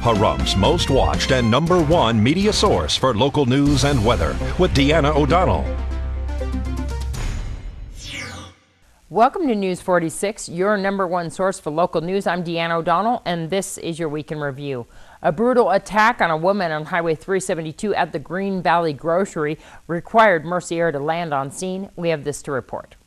Pahrump's most watched and #1 media source for local news and weather with Deanna ODonnell. Welcome to News 46, your #1 source for local news. I'm Deanna ODonnell, and this is your week in review. A brutal attack on a woman on Highway 372 at the Green Valley Grocery required Mercy Air to land on scene. We have this to report.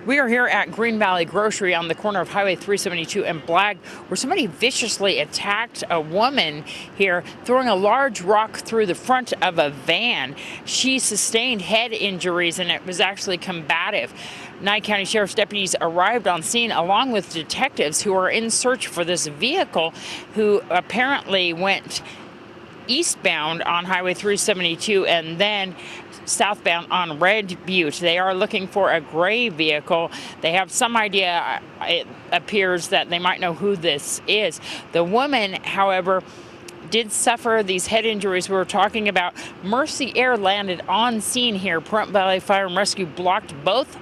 We are here at Green Valley Grocery on the corner of Highway 372 and Blagg, where somebody viciously attacked a woman here, throwing a large rock through the front of a van. She sustained head injuries, and it was actually combative. Nye County Sheriff's deputies arrived on scene along with detectives who are in search for this vehicle, who apparently went eastbound on Highway 372 and then southbound on Red Butte. They are looking for a gray vehicle. They have some idea, it appears, that they might know who this is. The woman, however, did suffer these head injuries we were talking about. Mercy Air landed on scene here. Pahrump Valley Fire and Rescue blocked both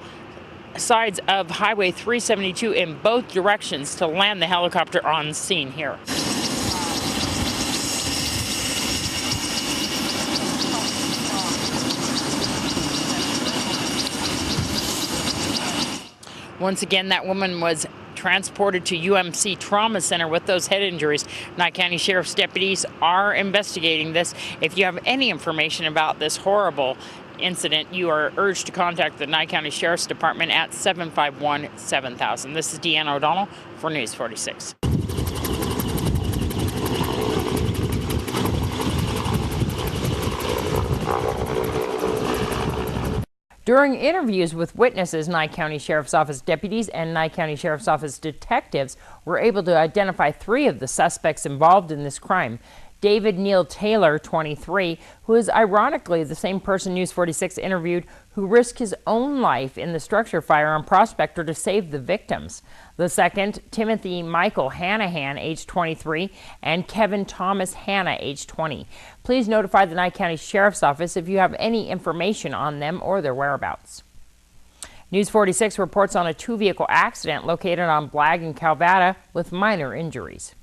sides of Highway 372 in both directions to land the helicopter on scene here. Once again, that woman was transported to UMC Trauma Center with those head injuries. Nye County Sheriff's deputies are investigating this. If you have any information about this horrible incident, you are urged to contact the Nye County Sheriff's Department at 751-7000. This is Deanna ODonnell for News 46. During interviews with witnesses, Nye County Sheriff's Office deputies and Nye County Sheriff's Office detectives were able to identify 3 of the suspects involved in this crime. David Neal Taylor, 23, who is ironically the same person News 46 interviewed who risked his own life in the structure fire on Prospector to save the victims. The second, Timothy Michael Hanahan, age 23, and Kevin Thomas Hanna, age 20. Please notify the Nye County Sheriff's Office if you have any information on them or their whereabouts. News 46 reports on a 2-vehicle accident located on Blagg and Calvada with minor injuries.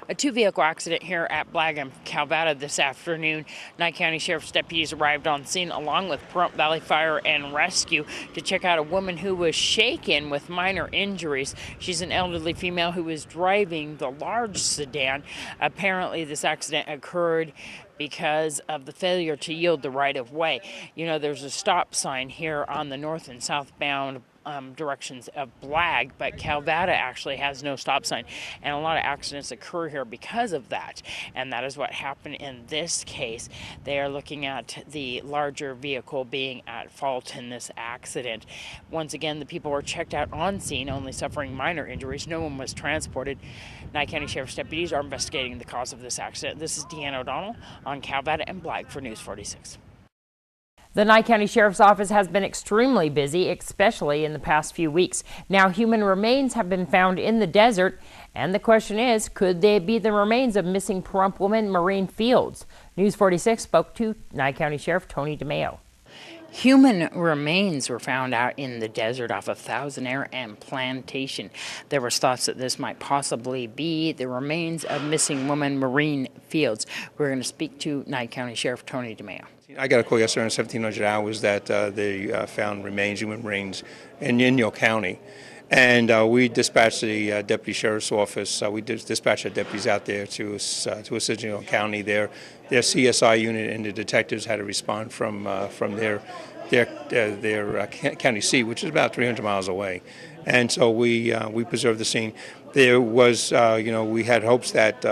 A 2-vehicle accident here at Blagg and Calvada this afternoon. Nye County Sheriff's deputies arrived on scene along with Pahrump Valley Fire and Rescue to check out a woman who was shaken with minor injuries. She's an elderly female who was driving the large sedan. Apparently this accident occurred because of the failure to yield the right-of-way. You know, there's a stop sign here on the north and southbound directions of Blagg, but Calvada actually has no stop sign, and a lot of accidents occur here because of that, and that is what happened in this case. They are looking at the larger vehicle being at fault in this accident. Once again, the people were checked out on scene, only suffering minor injuries. No one was transported. Nye County Sheriff's deputies are investigating the cause of this accident. This is Deanna ODonnell on Calvada and Blagg for News 46. The Nye County Sheriff's Office has been extremely busy, especially in the past few weeks. Now, human remains have been found in the desert, and the question is, could they be the remains of missing Pahrump woman Maureen Fields? News 46 spoke to Nye County Sheriff Tony DeMeo. Human remains were found out in the desert off of Thousand Air and Plantation. There was thoughts that this might possibly be the remains of missing woman Maureen Fields. We're going to speak to Nye County Sheriff Tony DeMeo. I got a call yesterday around 1700 hours that they found human remains in York County. And we dispatched the Deputy Sheriff's Office. We dispatched our deputies out there to assist York County. Their CSI unit and the detectives had to respond from their county seat, which is about 300 miles away. And so we preserved the scene. There was, we had hopes that,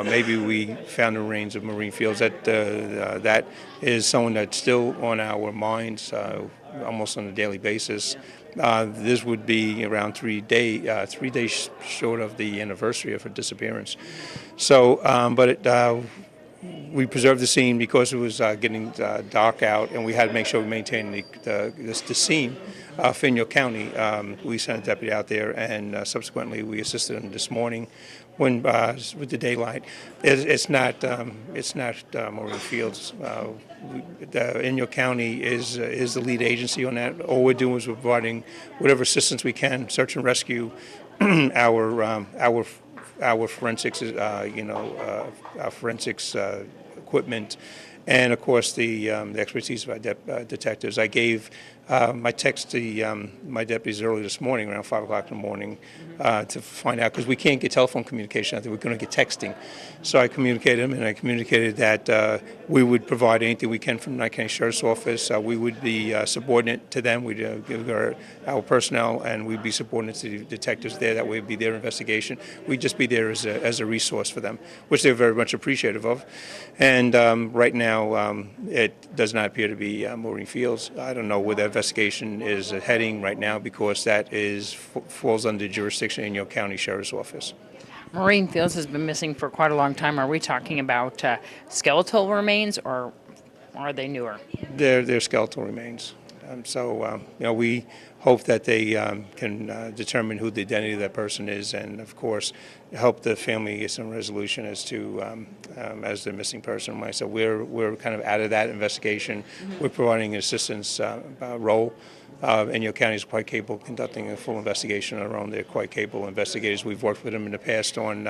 maybe we found the remains of Maureen Fields. That is someone that's still on our minds almost on a daily basis. This would be around 3 days short of the anniversary of her disappearance. So, we preserved the scene because it was getting dark out, and we had to make sure we maintained the scene Faneuil County. We sent a deputy out there, and subsequently we assisted him this morning when with the daylight. It's not Maureen Fields. Faneuil County is the lead agency on that. All we're doing is we're providing whatever assistance we can, search and rescue, our forensics, our forensics equipment, and of course the expertise of our detectives. I gave my text to my deputies early this morning, around 5 o'clock in the morning, to find out, because we can't get telephone communication. I think we're going to get texting. So I communicated them, and I communicated that we would provide anything we can from the Nye County Sheriff's Office. We would be subordinate to them. We'd give our personnel, and we'd be subordinate to the detectives there. That would be their investigation. We'd just be there as a resource for them, which they're very much appreciative of. And right now, it does not appear to be Maureen Fields. I don't know where that investigation is heading right now, because that falls under jurisdiction in your county sheriff's office. Maureen Fields has been missing for quite a long time. Are we talking about skeletal remains, or are they newer? They're skeletal remains. We hope that they can determine who the identity of that person is, and of course help the family get some resolution as to as the missing person. So we're kind of out of that investigation. We're providing an assistance role. And your county is quite capable of conducting a full investigation on their own. They're quite capable investigators. We've worked with them in the past on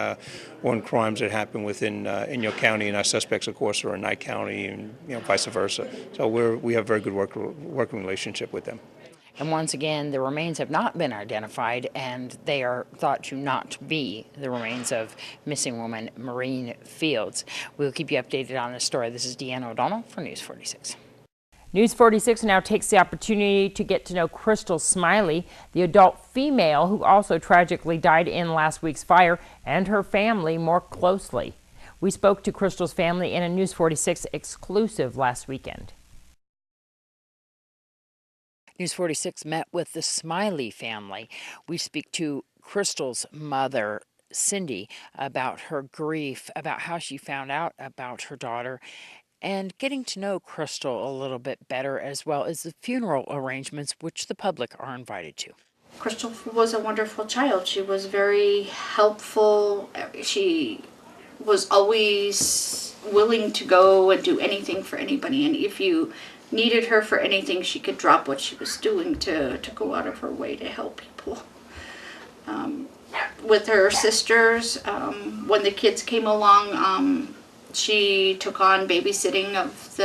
crimes that happen within in your county, and our suspects, of course, are in Nye County, and vice versa. So we have a very good working relationship with them. And once again, the remains have not been identified, and they are thought to not be the remains of missing woman Maureen Fields. We'll keep you updated on this story. This is Deanna O'Donnell for News 46. News 46 now takes the opportunity to get to know Crystal Smiley, the adult female who also tragically died in last week's fire, and her family more closely. We spoke to Crystal's family in a News 46 exclusive last weekend. News 46 met with the Smiley family. We speak to Crystal's mother, Cindy, about her grief, about how she found out about her daughter, and getting to know Crystal a little bit better, as well as the funeral arrangements, which the public are invited to. Crystal was a wonderful child. She was very helpful. She was always willing to go and do anything for anybody. And if you needed her for anything, she could drop what she was doing to go out of her way to help people. With her sisters, when the kids came along, she took on babysitting of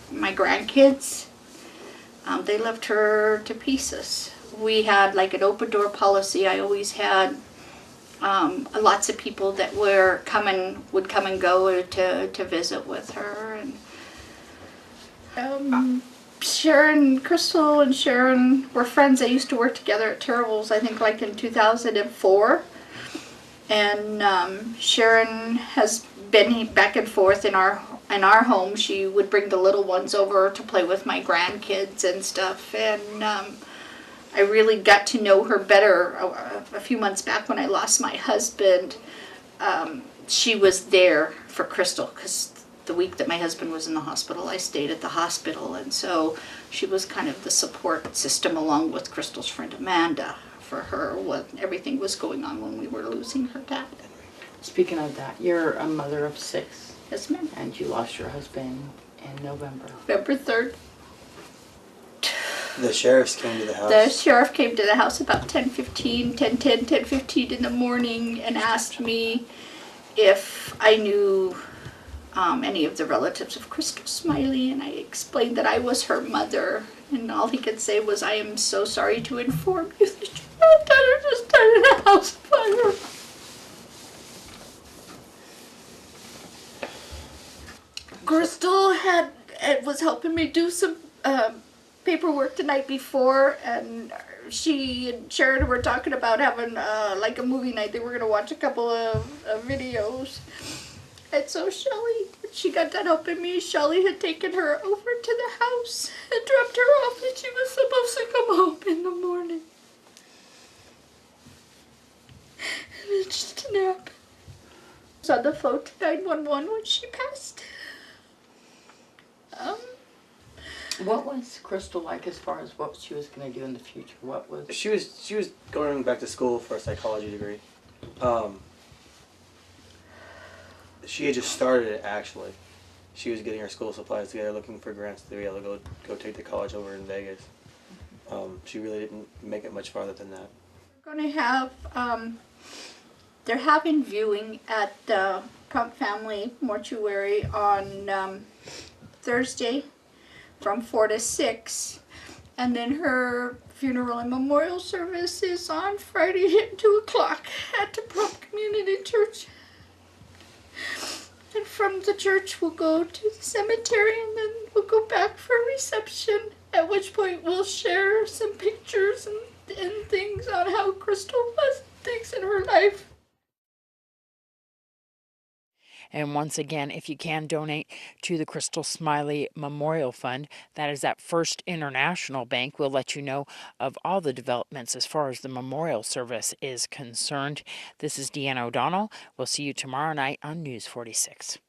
my grandkids. They left her to pieces. We had like an open door policy. I always had lots of people that would come and go to visit with her. And Crystal and Sharon were friends. They used to work together at Terrible's, I think like in 2004. And Sharon has been back and forth in our home. She would bring the little ones over to play with my grandkids and stuff, and I really got to know her better a few months back when I lost my husband. She was there for Crystal, because the week that my husband was in the hospital, I stayed at the hospital, and so she was kind of the support system along with Crystal's friend Amanda for her when everything was going on when we were losing her dad. Speaking of that, you're a mother of 6. Yes, ma'am. And you lost your husband in November. November 3rd. The sheriffs came to the house. The sheriff came to the house about 10:15 in the morning and asked me if I knew any of the relatives of Crystal Smiley, and I explained that I was her mother, and all he could say was, "I am so sorry to inform you that your daughter just died in a house fire." Crystal was helping me do some paperwork the night before, and she and Sharon were talking about having like a movie night. They were going to watch a couple of videos. And so Shelly, when she got done helping me, Shelly had taken her over to the house and dropped her off, and she was supposed to come home in the morning. And it just didn't happen. I was on the phone to 911 when she passed. What was Crystal like as far as what she was going to do in the future? What was She was going back to school for a psychology degree. She had just started it, actually. She was getting her school supplies together, looking for grants to be able to go take the college over in Vegas. She really didn't make it much farther than that. We're going to have, they're having viewing at the Pahrump Family Mortuary on Thursday from 4 to 6. And then her funeral and memorial service is on Friday at 2 o'clock at the Pahrump Community Church. And from the church we'll go to the cemetery and then we'll go back for a reception, at which point we'll share some pictures and things on how Crystal was, things in her life. And once again, if you can donate to the Crystal Smiley Memorial Fund, that is at First International Bank. We'll let you know of all the developments as far as the memorial service is concerned. This is Deanna ODonnell. We'll see you tomorrow night on News 46.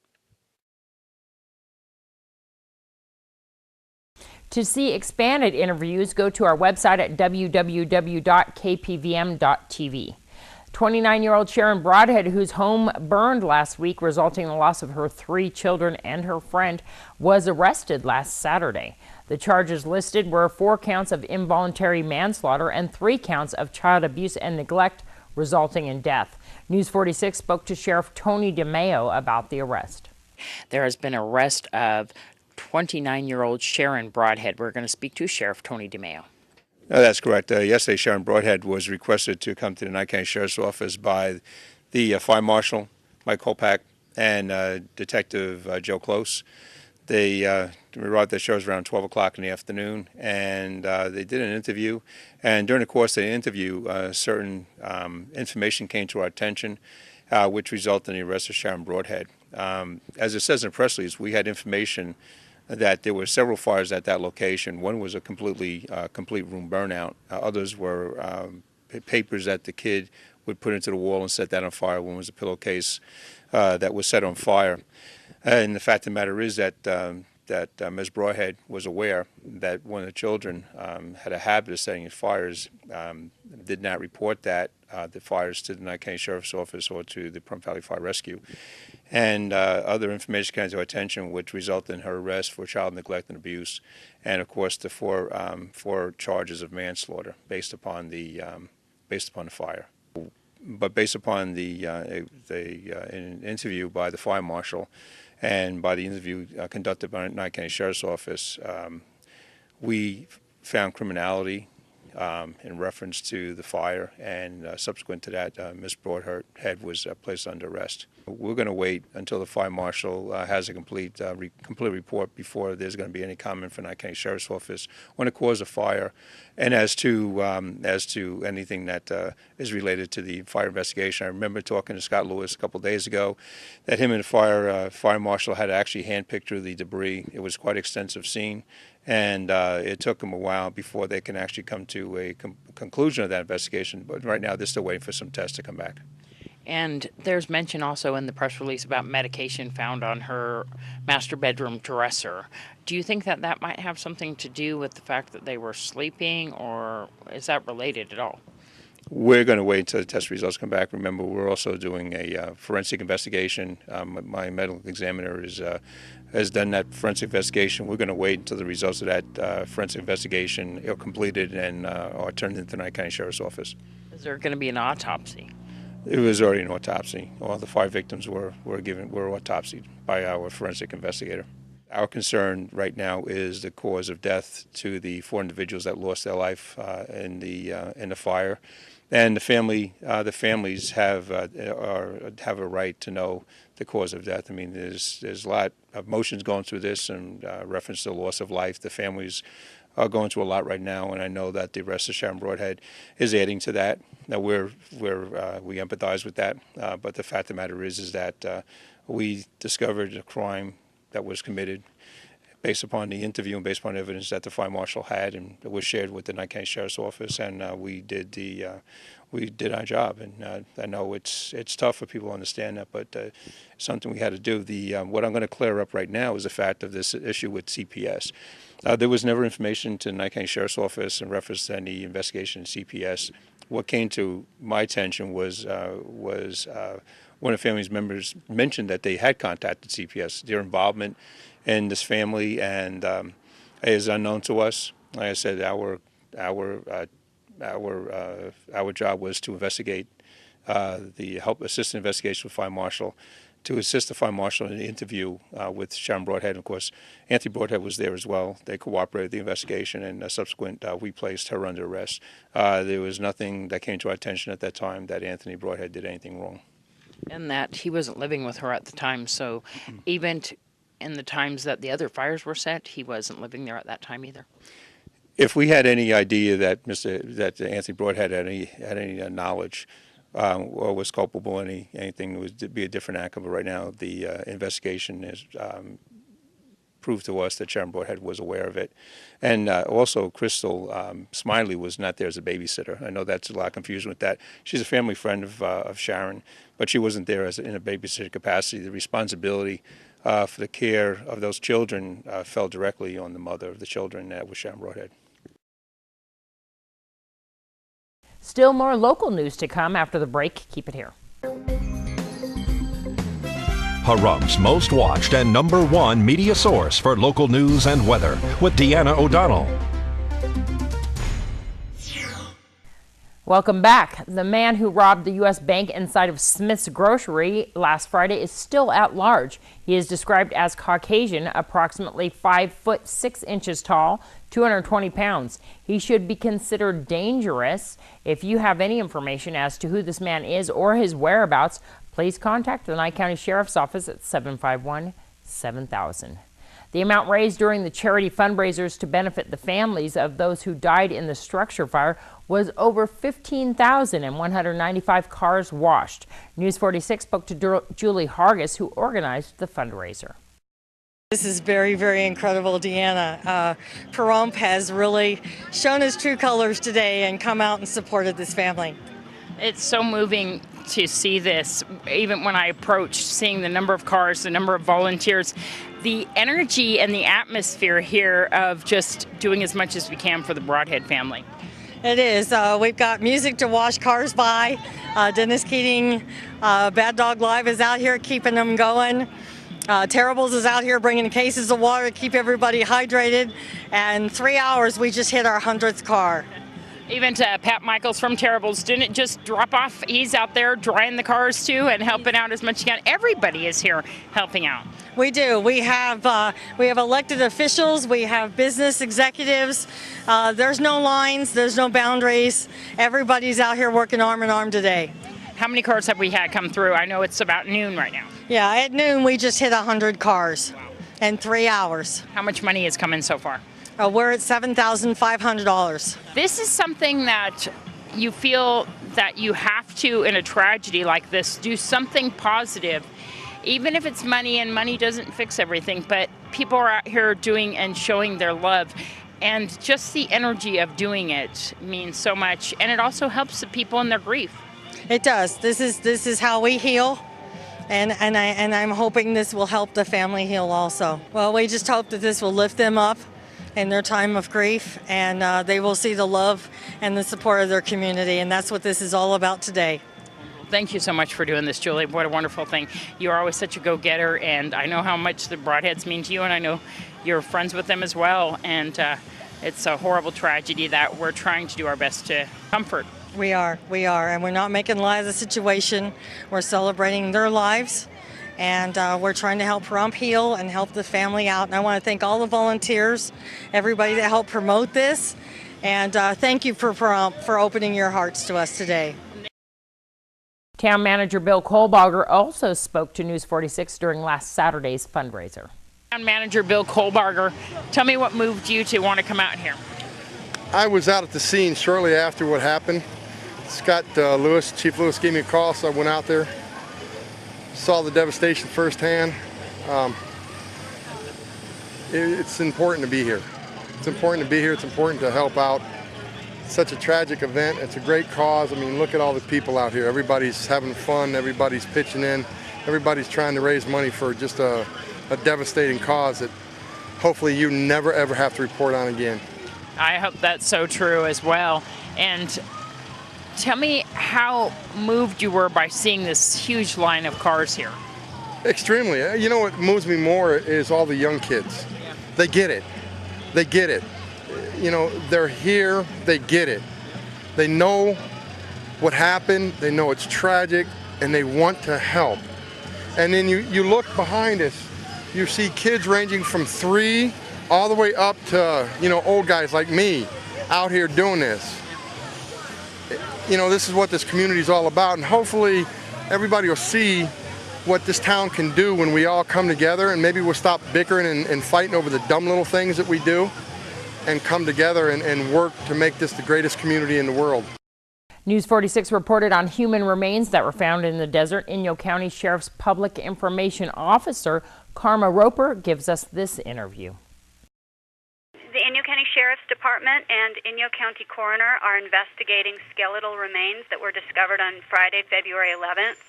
To see expanded interviews, go to our website at www.kpvm.tv. 29-year-old Sharon Broadhead, whose home burned last week, resulting in the loss of her 3 children and her friend, was arrested last Saturday. The charges listed were 4 counts of involuntary manslaughter and 3 counts of child abuse and neglect, resulting in death. News 46 spoke to Sheriff Tony DeMeo about the arrest. There has been arrest of 29-year-old Sharon Broadhead. We're going to speak to Sheriff Tony DeMeo. No, that's correct. Yesterday, Sharon Broadhead was requested to come to the Nye County Sheriff's Office by the Fire Marshal, Mike Kolpak, and Detective Joe Close. They arrived at the sheriff's around 12 o'clock in the afternoon, and they did an interview. And during the course of the interview, certain information came to our attention, which resulted in the arrest of Sharon Broadhead. As it says in the press release, we had information that there were several fires at that location. One was a complete room burnout. Others were papers that the kid would put into the wall and set that on fire. One was a pillowcase that was set on fire. And the fact of the matter is that Ms. Broadhead was aware that one of the children had a habit of setting fires, did not report the fires to the Nye County Sheriff's Office or to the Pahrump Valley Fire Rescue. And other information came to our attention, which resulted in her arrest for child neglect and abuse, and of course the four charges of manslaughter based upon the fire. But based upon an interview by the fire marshal and by the interview conducted by the Nye County Sheriff's Office, we found criminality in reference to the fire, and subsequent to that, Ms. Broadhead was placed under arrest. We're going to wait until the fire marshal has a complete report before there's going to be any comment from the Nye County Sheriff's Office on the cause of fire, and as to anything that is related to the fire investigation. I remember talking to Scott Lewis a couple of days ago that him and the fire marshal had to actually hand picture the debris. It was quite an extensive scene. And it took them a while before they can actually come to a conclusion of that investigation. But right now, they're still waiting for some tests to come back. And there's mention also in the press release about medication found on her master bedroom dresser. Do you think that might have something to do with the fact that they were sleeping, or is that related at all? We're going to wait until the test results come back. Remember, we're also doing a forensic investigation. My medical examiner has done that forensic investigation. We're going to wait until the results of that forensic investigation are completed and are turned into the Nye County Sheriff's Office. Is there going to be an autopsy? It was already an autopsy. All the 5 victims were autopsied by our forensic investigator. Our concern right now is the cause of death to the 4 individuals that lost their life in the fire, and the families have a right to know the cause of death. I mean, there's a lot of emotions going through this, and reference to the loss of life. The families are going through a lot right now, and I know that the arrest of Sharon Broadhead is adding to that. Now we empathize with that, but the fact of the matter is that we discovered a crime that was committed based upon the interview and based upon evidence that the fire marshal had and was shared with the Nye County Sheriff's Office, and we we did our job. And I know it's tough for people to understand that, but it's something we had to do. What I'm going to clear up right now is the fact of this issue with CPS. There was never information to the Nye County Sheriff's Office in reference to any investigation in CPS. What came to my attention was one of the family's members mentioned that they had contacted CPS. Their involvement in this family and is unknown to us. Like I said, our job was to investigate, assist in investigation with Fire Marshal, to assist the Fire Marshal in the interview with Sharon Broadhead. And of course, Anthony Broadhead was there as well. They cooperated with the investigation, and subsequent, we placed her under arrest. There was nothing that came to our attention at that time that Anthony Broadhead did anything wrong. And that he wasn't living with her at the time, so even in the times that the other fires were set, he wasn't living there at that time either. If we had any idea that Anthony Broadhead had any knowledge or was culpable in anything, it would be a different outcome. But right now, the investigation has proved to us that Sharon Broadhead was aware of it. And also, Crystal Smiley was not there as a babysitter. I know that's a lot of confusion with that. She's a family friend of Sharon, but she wasn't there in a babysitter capacity. The responsibility for the care of those children fell directly on the mother of the children, that was Sharon Broadhead. Still more local news to come after the break. Keep it here. Pahrump's most watched and #1 media source for local news and weather with Deanna ODonnell. Welcome back. The man who robbed the U.S. Bank inside of Smith's Grocery last Friday is still at large. He is described as Caucasian, approximately 5'6" tall, 220 pounds. He should be considered dangerous. If you have any information as to who this man is or his whereabouts, please contact the Nye County Sheriff's Office at 751-7000. The amount raised during the charity fundraisers to benefit the families of those who died in the structure fire was over $15,195 cars washed. News 46 spoke to Julie Hargis, who organized the fundraiser. This is very, very incredible, Deanna. Pahrump has really shown his true colors today and come out and supported this family. It's so moving to see this, even when I approached, seeing the number of cars, the number of volunteers, the energy and the atmosphere here of just doing as much as we can for the Broadhead family. It is. We've got music to wash cars by. Dennis Keating, Bad Dog Live is out here keeping them going. Terribles is out here bringing cases of water to keep everybody hydrated. And 3 hours, we just hit our 100th car. Even to Pat Michaels from Terribles didn't just drop off. He's out there drying the cars too and helping out as much as he can. Everybody is here helping out. We do. We have elected officials. We have business executives. There's no lines. There's no boundaries. Everybody's out here working arm in arm today. How many cars have we had come through? I know it's about noon right now. Yeah, at noon we just hit 100 cars in 3 hours. How much money has come in so far? We're at $7,500. This is something that you feel that you have to, in a tragedy like this, do something positive. Even if it's money, and money doesn't fix everything, but people are out here doing and showing their love. And just the energy of doing it means so much. And it also helps the people in their grief. It does. This is how we heal. And I'm hoping this will help the family heal also. Well, we just hope that this will lift them up in their time of grief, and they will see the love and the support of their community, and that's what this is all about today. Thank you so much for doing this, Julie. What a wonderful thing. You're always such a go-getter, and I know how much the Broadheads mean to you, and I know you're friends with them as well, and it's a horrible tragedy that we're trying to do our best to comfort. We are, and we're not making light of the situation. We're celebrating their lives. And we're trying to help Pahrump heal and help the family out. And I want to thank all the volunteers, everybody that helped promote this. And thank you for Pahrump for opening your hearts to us today. Town Manager Bill Kohlbarger also spoke to News 46 during last Saturday's fundraiser. Town Manager Bill Kohlbarger, tell me what moved you to want to come out here. I was out at the scene shortly after what happened. Chief Lewis gave me a call, so I went out there. Saw the devastation firsthand. It's important to be here. It's important to be here. It's important to help out such a tragic event. It's a great cause. I mean, look at all the people out here. Everybody's having fun. Everybody's pitching in. Everybody's trying to raise money for just a devastating cause that hopefully you never ever have to report on again. I hope that's so true as well. And tell me how moved you were by seeing this huge line of cars here. Extremely. You know what moves me more is all the young kids. They get it. They get it. You know, they're here, they get it. They know what happened, they know it's tragic, and they want to help. And then you look behind us, you see kids ranging from 3 all the way up to, you know, old guys like me out here doing this. You know, this is what this community is all about, and hopefully everybody will see what this town can do when we all come together, and maybe we'll stop bickering and fighting over the dumb little things that we do and come together and work to make this the greatest community in the world. News 46 reported on human remains that were found in the desert. Inyo County Sheriff's Public Information Officer Karma Roper gives us this interview. The Inyo County Sheriff's Department and Inyo County Coroner are investigating skeletal remains that were discovered on Friday, February 11th.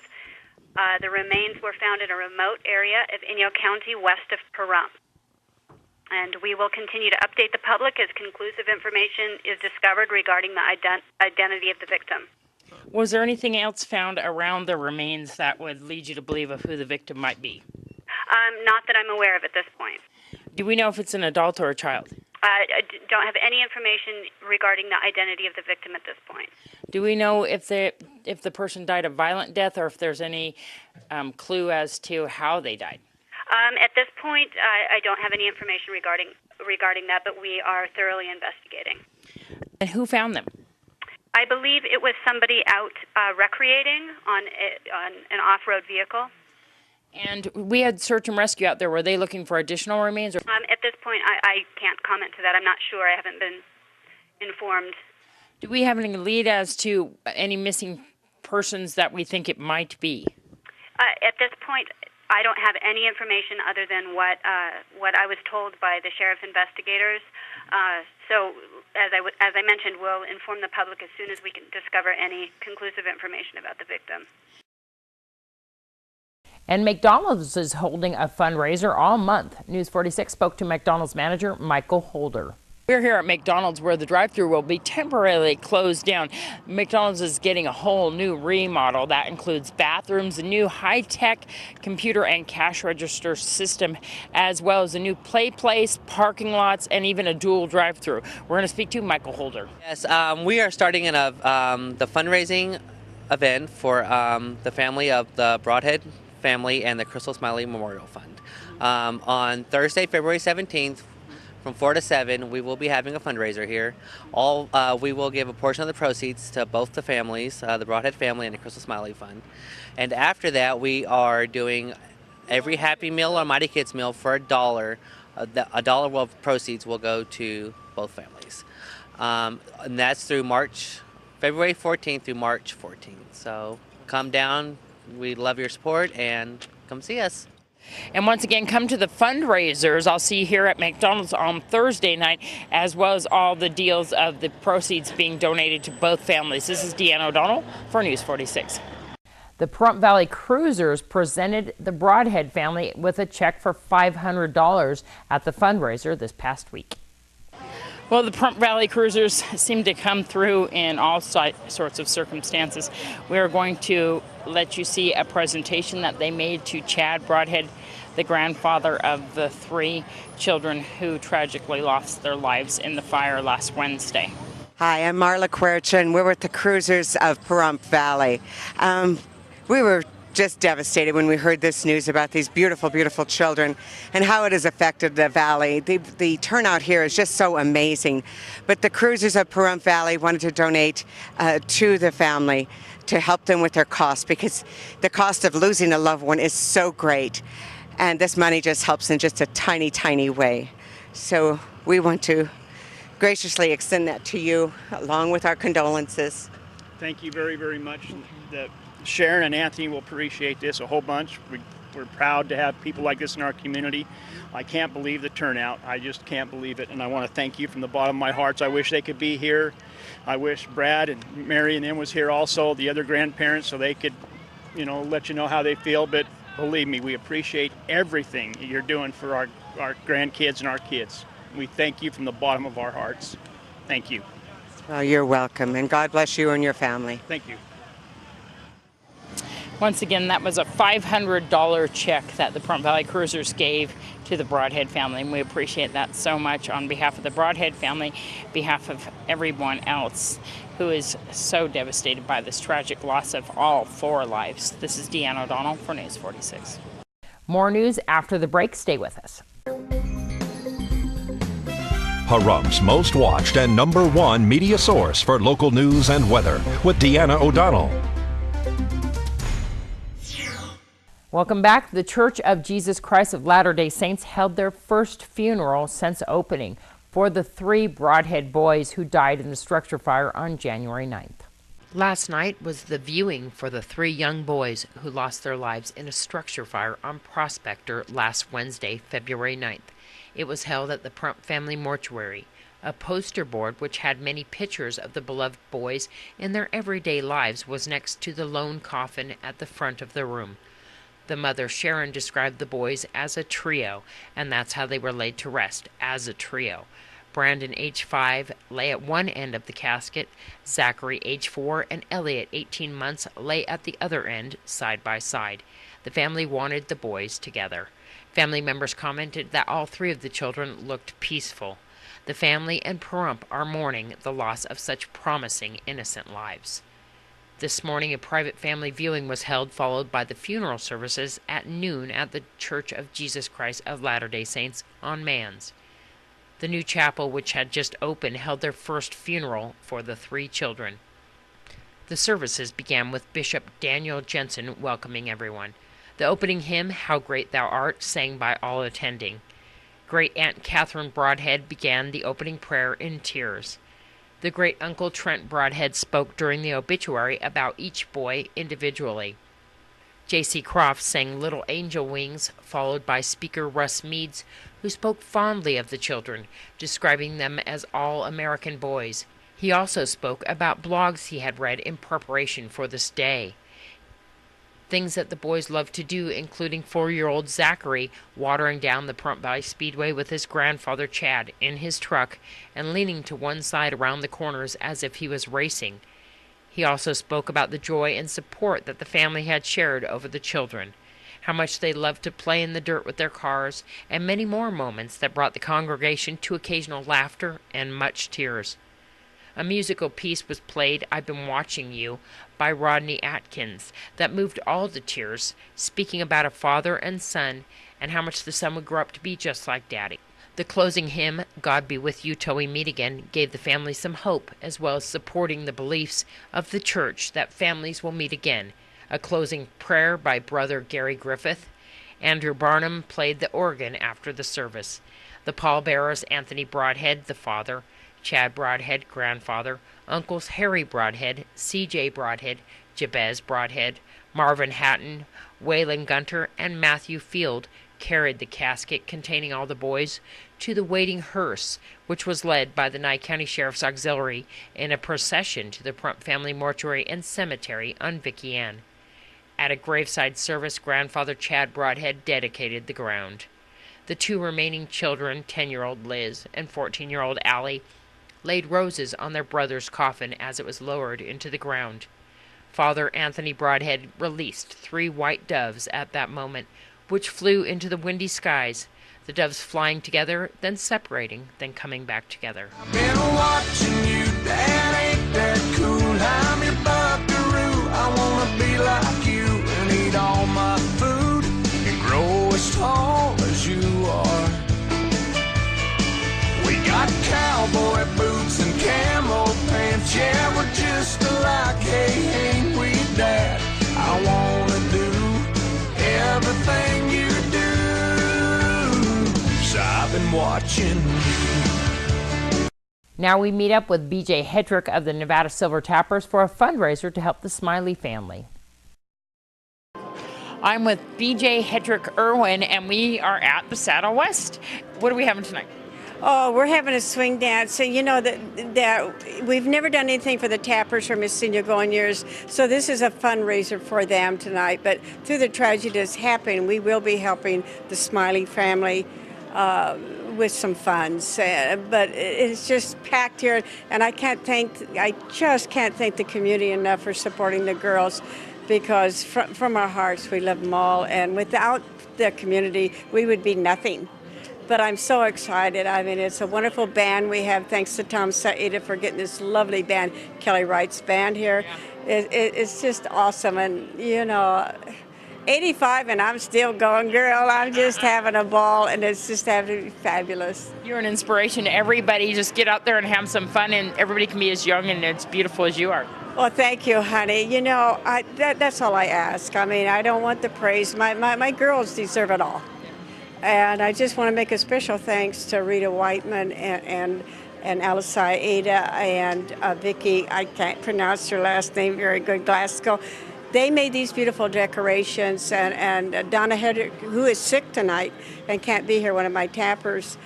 The remains were found in a remote area of Inyo County west of Pahrump. And we will continue to update the public as conclusive information is discovered regarding the identity of the victim. Was there anything else found around the remains that would lead you to believe of who the victim might be? Not that I'm aware of at this point. Do we know if it's an adult or a child? I don't have any information regarding the identity of the victim at this point. Do we know if the person died a violent death, or if there's any clue as to how they died? At this point, I don't have any information regarding that, but we are thoroughly investigating. And who found them? I believe it was somebody out recreating on an off-road vehicle. And we had search and rescue out there. Were they looking for additional remains? Or? At this point, I can't comment to that. I'm not sure. I haven't been informed. Do we have any lead as to any missing persons that we think it might be? At this point, I don't have any information other than what I was told by the sheriff's investigators. So, as I mentioned, we'll inform the public as soon as we can discover any conclusive information about the victim. And McDonald's is holding a fundraiser all month. News 46 spoke to McDonald's manager Michael Holder. We're here at McDonald's where the drive-thru will be temporarily closed down. McDonald's is getting a whole new remodel that includes bathrooms, a new high-tech computer and cash register system, as well as a new play place, parking lots, and even a dual drive-thru. We're going to speak to Michael Holder. Yes, we are starting the fundraising event for the family of the Broadhead family and the Crystal Smiley Memorial Fund. On Thursday, February 17th, from 4 to 7, we will be having a fundraiser here. We will give a portion of the proceeds to both the families, the Broadhead family and the Crystal Smiley Fund. And after that, we are doing every Happy Meal or Mighty Kids meal for $1. $1 worth of proceeds will go to both families. And that's through February 14th through March 14th. So come down. We love your support, and come see us. And once again, come to the fundraisers. I'll see you here at McDonald's on Thursday night, as well as all the deals of the proceeds being donated to both families. This is Deanna ODonnell for News 46. The Pahrump Valley Cruisers presented the Broadhead family with a check for $500 at the fundraiser this past week. Well, the Pahrump Valley Cruisers seem to come through in all sorts of circumstances. We are going to let you see a presentation that they made to Chad Broadhead, the grandfather of the 3 children who tragically lost their lives in the fire last Wednesday. Hi, I'm Marla Quercha, and we're with the Cruisers of Pahrump Valley. We were just devastated when we heard this news about these beautiful, beautiful children and how it has affected the valley. The turnout here is just so amazing. But the Cruisers of Pahrump Valley wanted to donate to the family to help them with their costs, because the cost of losing a loved one is so great. And this money just helps in just a tiny, tiny way. So we want to graciously extend that to you, along with our condolences. Thank you very, very much. Sharon and Anthony will appreciate this a whole bunch. We We're proud to have people like this in our community. I can't believe the turnout. I just can't believe it. And I want to thank you from the bottom of my heart. I wish they could be here. I wish Brad and Mary and them was here also, the other grandparents, so they could, let you know how they feel. But believe me, we appreciate everything you're doing for our grandkids and our kids. We thank you from the bottom of our hearts. Thank you. Well, you're welcome, and God bless you and your family. Thank you. Once again, that was a $500 check that the Pahrump Valley Cruisers gave to the Broadhead family, and we appreciate that so much on behalf of the Broadhead family, behalf of everyone else who is so devastated by this tragic loss of all 4 lives. This is Deanna O'Donnell for News 46. More news after the break. Stay with us. Pahrump's most watched and #1 media source for local news and weather with Deanna O'Donnell. Welcome back. The Church of Jesus Christ of Latter-day Saints held their first funeral since opening for the 3 Broadhead boys who died in the structure fire on January 9th. Last night was the viewing for the 3 young boys who lost their lives in a structure fire on Prospector last Wednesday, February 9th. It was held at the Pahrump Family Mortuary. A poster board which had many pictures of the beloved boys in their everyday lives was next to the lone coffin at the front of the room. The mother, Sharon, described the boys as a trio, and that's how they were laid to rest, as a trio. Brandon, age 5, lay at one end of the casket. Zachary, age 4, and Elliot, 18 months, lay at the other end, side by side. The family wanted the boys together. Family members commented that all 3 of the children looked peaceful. The family and Pahrump are mourning the loss of such promising, innocent lives. This morning, a private family viewing was held, followed by the funeral services at noon at the Church of Jesus Christ of Latter-day Saints on Mans. The new chapel, which had just opened, held their first funeral for the 3 children. The services began with Bishop Daniel Jensen welcoming everyone. The opening hymn, How Great Thou Art, sang by all attending. Great Aunt Catherine Broadhead began the opening prayer in tears. The great Uncle Trent Broadhead spoke during the obituary about each boy individually. J.C. Croft sang Little Angel Wings, followed by Speaker Russ Meads, who spoke fondly of the children, describing them as all American boys. He also spoke about blogs he had read in preparation for this day. Things that the boys loved to do, including 4-year-old Zachary watering down the Pahrump Valley Speedway with his grandfather Chad in his truck and leaning to one side around the corners as if he was racing. He also spoke about the joy and support that the family had shared over the children, how much they loved to play in the dirt with their cars, and many more moments that brought the congregation to occasional laughter and much tears. A musical piece was played, I've Been Watching You, by Rodney Atkins, that moved all to tears, speaking about a father and son and how much the son would grow up to be just like Daddy. The closing hymn, God Be With You Till We Meet Again, gave the family some hope, as well as supporting the beliefs of the church that families will meet again. A closing prayer by Brother Gary Griffith. Andrew Barnum played the organ after the service. The pallbearers, Anthony Broadhead, the father, Chad Broadhead, grandfather, uncles Harry Broadhead, C.J. Broadhead, Jabez Broadhead, Marvin Hatton, Waylon Gunter, and Matthew Field carried the casket containing all the boys to the waiting hearse, which was led by the Nye County Sheriff's Auxiliary in a procession to the Pahrump Family Mortuary and Cemetery on Vicky Ann. At a graveside service, grandfather Chad Broadhead dedicated the ground. The 2 remaining children, 10-year-old Liz and 14-year-old Allie, laid roses on their brother's coffin as it was lowered into the ground. Father Anthony Broadhead released 3 white doves at that moment, which flew into the windy skies, the doves flying together, then separating, then coming back together. I've been watching you, Dad, ain't that cool? I'm your buckaroo. I wanna be like you and eat all my food and grow as tall as you are. We got cowboy boots and camo pants, yeah, we're just alike, hey, ain't we, Dad? I wanna do everything you do, so I've been watching you. Now we meet up with B.J. Hedrick of the Nevada Silver Tappers for a fundraiser to help the Smiley family. I'm with BJ Hedrick Irwin, and we are at the Saddle West. What are we having tonight? Oh, we're having a swing dance. So you know that we've never done anything for the Tappers for Miss Senior Going Years. So this is a fundraiser for them tonight. But through the tragedy that's happened, we will be helping the Smiley family with some funds. But it's just packed here, and I just can't thank the community enough for supporting the girls, because from our hearts we love them all, and without the community we would be nothing. But I'm so excited. I mean, it's a wonderful band we have. Thanks to Tom Saida for getting this lovely band, Kelly Wright's band here. It's just awesome. And, you know, 85 and I'm still going, girl. I'm just having a ball, and it's just having fabulous. You're an inspiration to everybody. Just get out there and have some fun, and everybody can be as young and as beautiful as you are. Well, thank you, honey. You know, that's all I ask. I mean, I don't want the praise. My girls deserve it all. And I just want to make a special thanks to Rita Whiteman and Alice Ada and Vicky. I can't pronounce her last name very good, Glasgow. They made these beautiful decorations, and Donna Hedrick, who is sick tonight and can't be here, one of my tappers.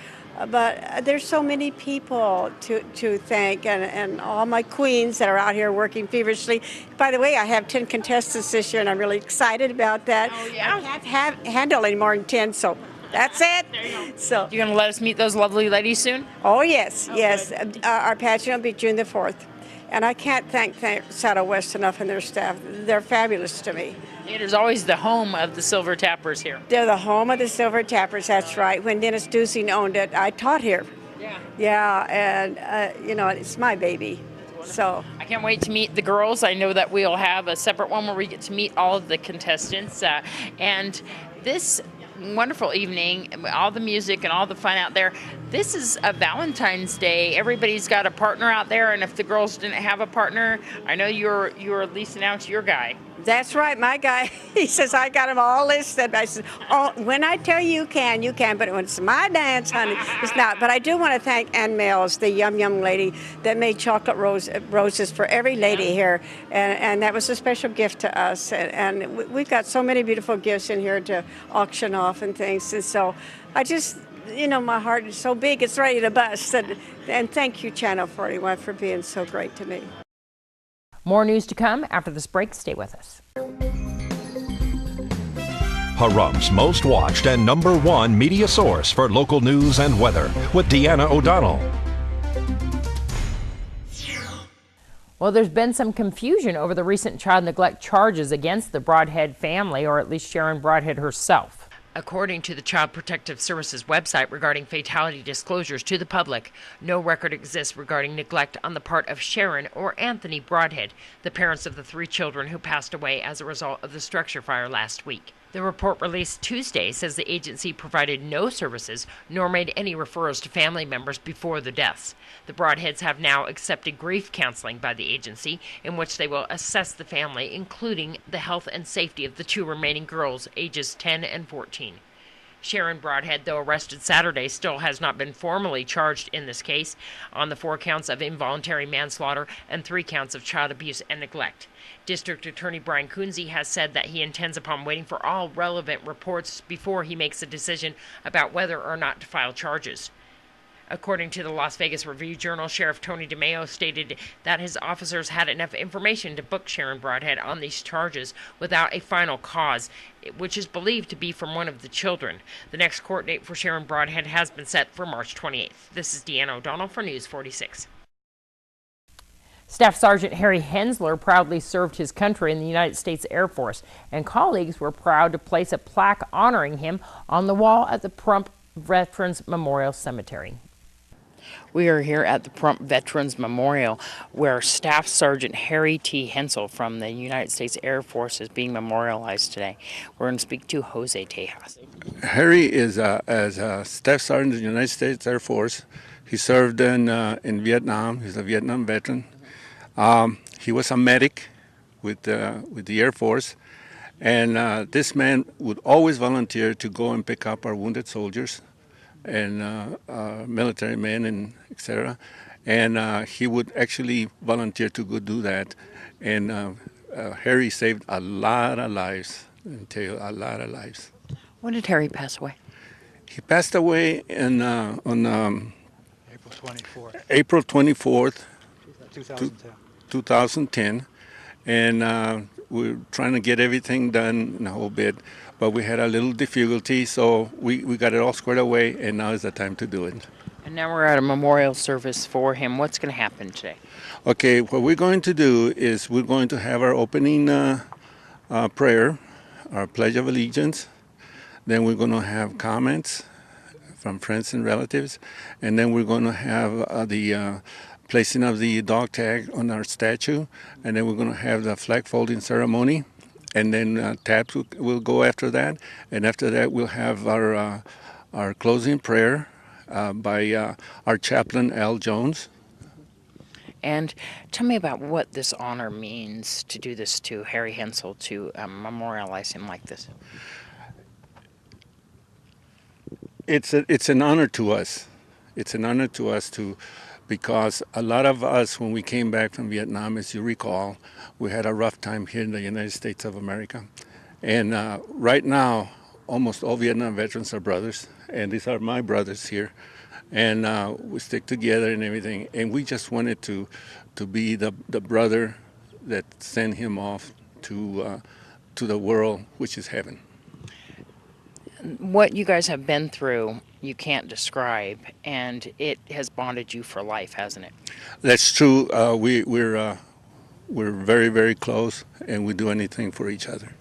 But there's so many people to thank, and all my queens that are out here working feverishly. By the way, I have 10 contestants this year, and I'm really excited about that. Oh, yeah? I can't handle any more than 10, so that's it. There you go. So you're going to let us meet those lovely ladies soon? Oh, yes, yes. Our pageant will be June the 4th. And I can't thank Saddle West enough and their staff. They're fabulous to me. It is always the home of the Silver Tappers here. They're the home of the Silver Tappers, that's right. When Dennis Dusing owned it, I taught here. Yeah. Yeah, and, you know, it's my baby. So I can't wait to meet the girls. I know that we'll have a separate one where we get to meet all of the contestants. And this wonderful evening, all the music and all the fun out there. This is a Valentine's Day. Everybody's got a partner out there, and if the girls didn't have a partner, I know you're at least announced your guy. That's right, my guy. He says, I got them all listed. I said, oh, when I tell you can, you can, but when it's my dance, honey, it's not. But I do want to thank Ann Mills, the yum lady that made chocolate roses for every lady here, and that was a special gift to us. And we've got so many beautiful gifts in here to auction off and things. And so I just, you know, my heart is so big, it's ready to bust. And thank you, Channel 41, for being so great to me. More news to come after this break. Stay with us. Pahrump's most watched and #1 media source for local news and weather with Deanna ODonnell. Well, there's been some confusion over the recent child neglect charges against the Broadhead family, or at least Sharon Broadhead herself. According to the Child Protective Services website regarding fatality disclosures to the public, no record exists regarding neglect on the part of Sharon or Anthony Broadhead, the parents of the 3 children who passed away as a result of the structure fire last week. The report released Tuesday says the agency provided no services nor made any referrals to family members before the deaths. The Broadheads have now accepted grief counseling by the agency, in which they will assess the family, including the health and safety of the 2 remaining girls, ages 10 and 14. Sharon Broadhead, though arrested Saturday, still has not been formally charged in this case on the 4 counts of involuntary manslaughter and 3 counts of child abuse and neglect. District Attorney Brian Kunze has said that he intends upon waiting for all relevant reports before he makes a decision about whether or not to file charges. According to the Las Vegas Review-Journal, Sheriff Tony DeMeo stated that his officers had enough information to book Sharon Broadhead on these charges without a final cause, which is believed to be from one of the children. The next court date for Sharon Broadhead has been set for March 28th. This is Deanna O'Donnell for News 46. Staff Sergeant Harry Hensel proudly served his country in the United States Air Force, and colleagues were proud to place a plaque honoring him on the wall at the Pahrump Veterans Memorial Cemetery. We are here at the Pahrump Veterans Memorial, where Staff Sergeant Harry T. Hensel from the United States Air Force is being memorialized today. We're going to speak to Jose Tejas. Harry is as a Staff Sergeant in the United States Air Force. He served in Vietnam. He's a Vietnam veteran. He was a medic with the Air Force, and this man would always volunteer to go and pick up our wounded soldiers and military men and etc. And he would actually volunteer to go do that. And Harry saved a lot of lives and take a lot of lives. When did Harry pass away? He passed away on April 24th. April 24th, 2010. 2010, and we're trying to get everything done in a whole bit, but we had a little difficulty, so we got it all squared away, and now is the time to do it. And now we're at a memorial service for him. What's going to happen today? Okay, what we're going to do is we're going to have our opening prayer, our Pledge of Allegiance. Then we're going to have comments from friends and relatives. And then we're going to have the placing of the dog tag on our statue. And then we're going to have the flag folding ceremony. And then taps will go after that. And after that, we'll have our closing prayer by our chaplain, Al Jones. And tell me about what this honor means to do this to Harry Hensel, to memorialize him like this. It's an honor to us. It's an honor to us because a lot of us, when we came back from Vietnam, as you recall, we had a rough time here in the United States of America. And right now, almost all Vietnam veterans are brothers, and these are my brothers here. And we stick together and everything. And we just wanted to be the brother that sent him off to the world, which is heaven. What you guys have been through, you can't describe, and it has bonded you for life, hasn't it? That's true. We're very, very close, and we do anything for each other.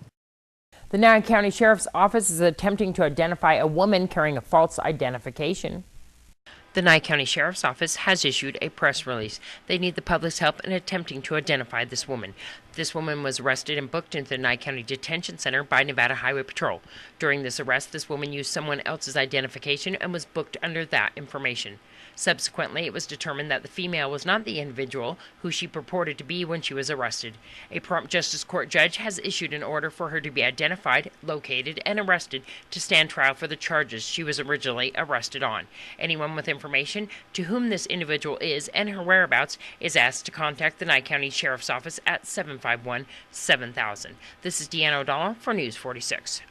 The Nye County Sheriff's Office is attempting to identify a woman carrying a false identification. The Nye County Sheriff's Office has issued a press release. They need the public's help in attempting to identify this woman. This woman was arrested and booked into the Nye County Detention Center by Nevada Highway Patrol. During this arrest, this woman used someone else's identification and was booked under that information. Subsequently, it was determined that the female was not the individual who she purported to be when she was arrested. A Pahrump Justice Court judge has issued an order for her to be identified, located, and arrested to stand trial for the charges she was originally arrested on. Anyone with information to whom this individual is and her whereabouts is asked to contact the Nye County Sheriff's Office at 751-7000. This is Deanna ODonnell for News 46.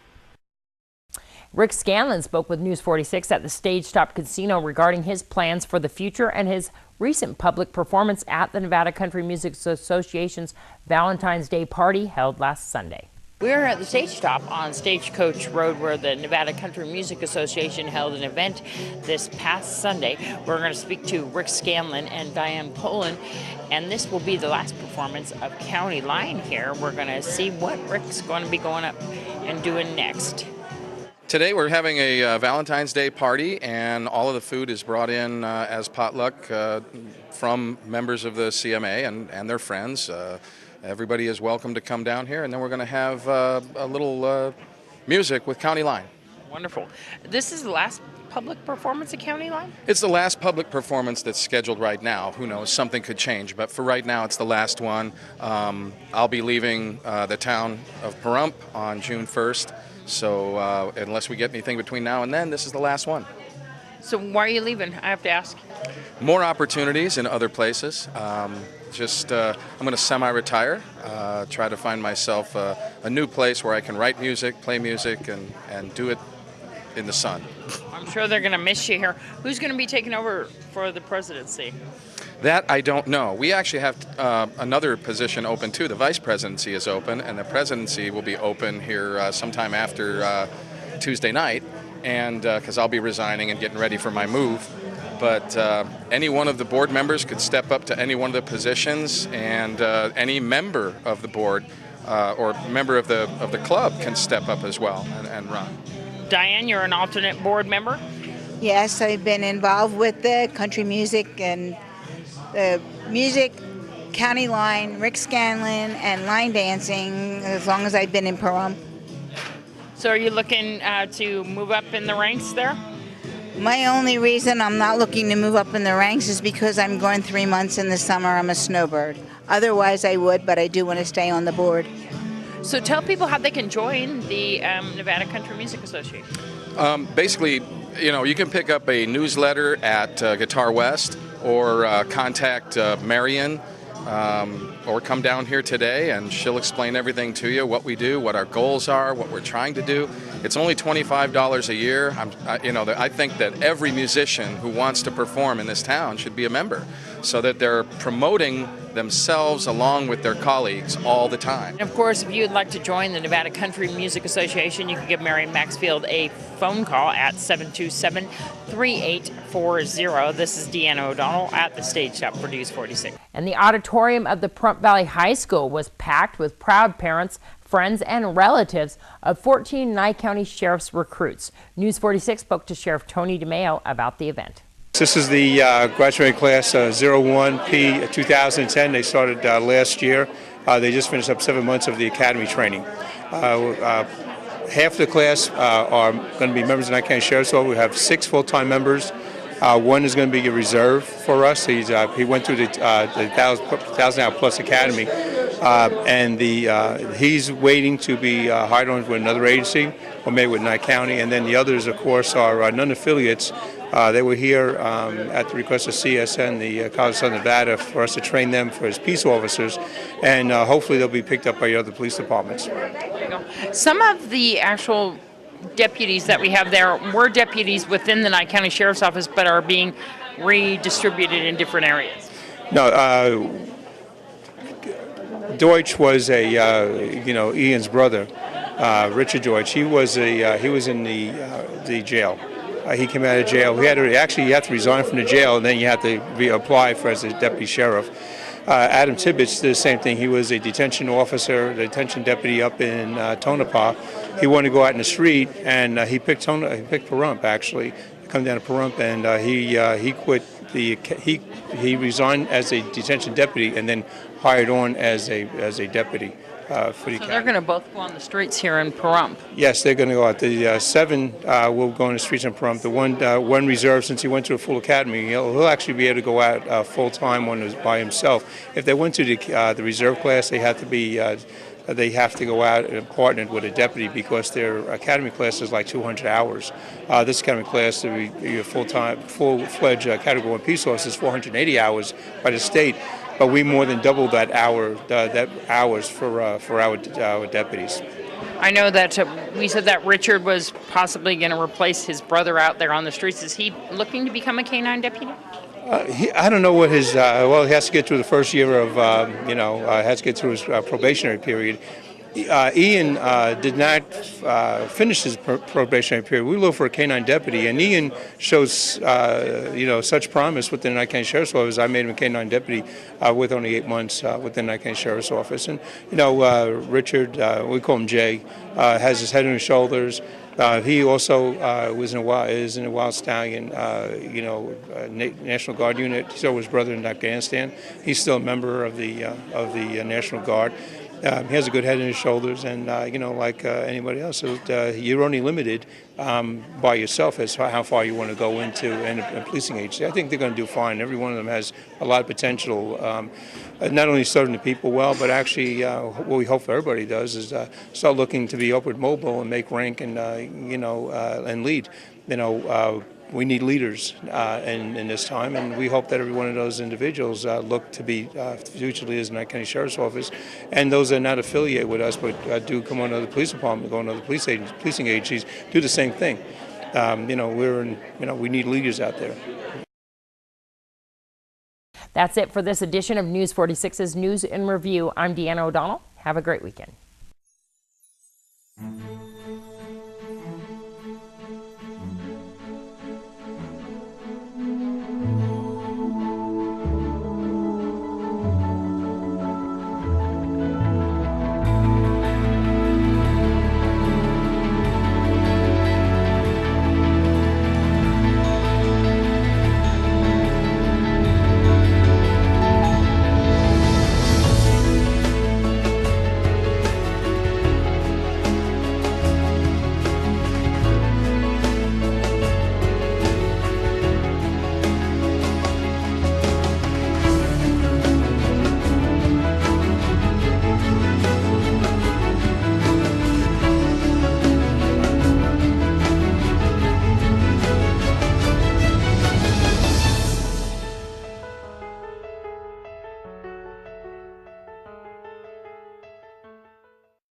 Rick Scanlon spoke with News 46 at the Stage Stop Casino regarding his plans for the future and his recent public performance at the Nevada Country Music Association's Valentine's Day party held last Sunday. We're at the Stage Stop on Stagecoach Road where the Nevada Country Music Association held an event this past Sunday. We're going to speak to Rick Scanlon and Diane Poland, and this will be the last performance of County Line here. We're going to see what Rick's going to be going up and doing next. Today we're having a Valentine's Day party, and all of the food is brought in as potluck from members of the CMA and their friends. Everybody is welcome to come down here, and then we're going to have a little music with County Line. Wonderful. This is the last public performance at County Line? It's the last public performance that's scheduled right now. Who knows, something could change, but for right now it's the last one. I'll be leaving the town of Pahrump on June 1st. So unless we get anything between now and then, this is the last one. So why are you leaving? I have to ask. More opportunities in other places. I'm going to semi-retire, try to find myself a new place where I can write music, play music, and do it in the sun. I'm sure they're going to miss you here. Who's going to be taking over for the presidency? That I don't know. We actually have another position open too. The vice presidency is open, and the presidency will be open here sometime after Tuesday night, and because I'll be resigning and getting ready for my move. But any one of the board members could step up to any one of the positions, and any member of the board or member of the club can step up as well and run. Diane, you're an alternate board member? Yes, I've been involved with the country music and the music, County Line, Rick Scanlon, and line dancing as long as I've been in Pahrump. So are you looking to move up in the ranks there? My only reason I'm not looking to move up in the ranks is because I'm going 3 months in the summer. I'm a snowbird. Otherwise I would, but I do want to stay on the board. So tell people how they can join the Nevada Country Music Association. Basically, you can pick up a newsletter at Guitar West or contact Marion or come down here today and she'll explain everything to you, what we do, what our goals are, what we're trying to do. It's only $25 a year. I think that every musician who wants to perform in this town should be a member so that they're promoting themselves along with their colleagues all the time. And of course, if you'd like to join the Nevada Country Music Association, you can give Mary Maxfield a phone call at 727-3840. This is Deanna ODonnell at the Stage Shop for News 46. And the auditorium of the Pahrump Valley High School was packed with proud parents, friends, and relatives of 14 Nye County Sheriff's recruits. News 46 spoke to Sheriff Tony DeMeo about the event. This is the graduating class 01P 2010. They started last year. They just finished up 7 months of the academy training. Half the class are going to be members of the Nye County Sheriff's Office. We have 6 full-time members. One is going to be a reserve for us. He went through the 1,000-hour plus academy, and he's waiting to be hired on with another agency or maybe with Nye County. And then the others, of course, are non-affiliates. They were here at the request of CSN, the College of Southern Nevada, for us to train them for as peace officers, and hopefully they'll be picked up by other police departments. Some of the actual deputies that we have there were deputies within the Nye County Sheriff's Office, but are being redistributed in different areas. No, Deutsch was Ian's brother, Richard Deutsch. He was in the jail. He came out of jail. You have to resign from the jail, and then you have to reapply for as a deputy sheriff. Adam Tibbetts did the same thing. He was a detention officer, detention deputy up in Tonopah. He wanted to go out in the street, and he picked Pahrump, actually. He come down to Pahrump, and he quit. He resigned as a detention deputy, and then hired on as a deputy. For the so they're going to both go on the streets here in Pahrump. Yes, they're going to go out. The 7 will go on the streets in Pahrump. The one reserve, since he went to a full academy, he'll actually be able to go out full time by himself. If they went to the reserve class, they have to go out and partner with a deputy because their academy class is like 200 hours. This academy class, to be a full-fledged category 1 peace officer, is 480 hours by the state. But we more than doubled that hours for our deputies. I know that we said that Richard was possibly going to replace his brother out there on the streets. Is he looking to become a K-9 deputy? I don't know what his. He has to get through the first year of has to get through his probationary period. Ian did not finish his probationary period. We looked for a K-9 deputy, and Ian shows such promise within the Nye County Sheriff's Office. I made him a K-9 deputy with only 8 months within the Nye County Sheriff's Office. And Richard, we call him Jay, has his head on his shoulders. He also is in a Wild Stallion, National Guard unit. He's his brother in Afghanistan. He's still a member of the National Guard. He has a good head on his shoulders, and like anybody else, you're only limited by yourself as to how far you want to go into a policing agency. I think they're going to do fine. Every one of them has a lot of potential, not only serving the people well, but actually what we hope everybody does is start looking to be upward mobile and make rank and and lead. We need leaders in this time, and we hope that every one of those individuals look to be future leaders in the Nye County Sheriff's Office, and those that are not affiliated with us but do come on to the police department, go on to the policing agencies, do the same thing. We need leaders out there. That's it for this edition of News 46's News in Review. I'm Deanna ODonnell. Have a great weekend.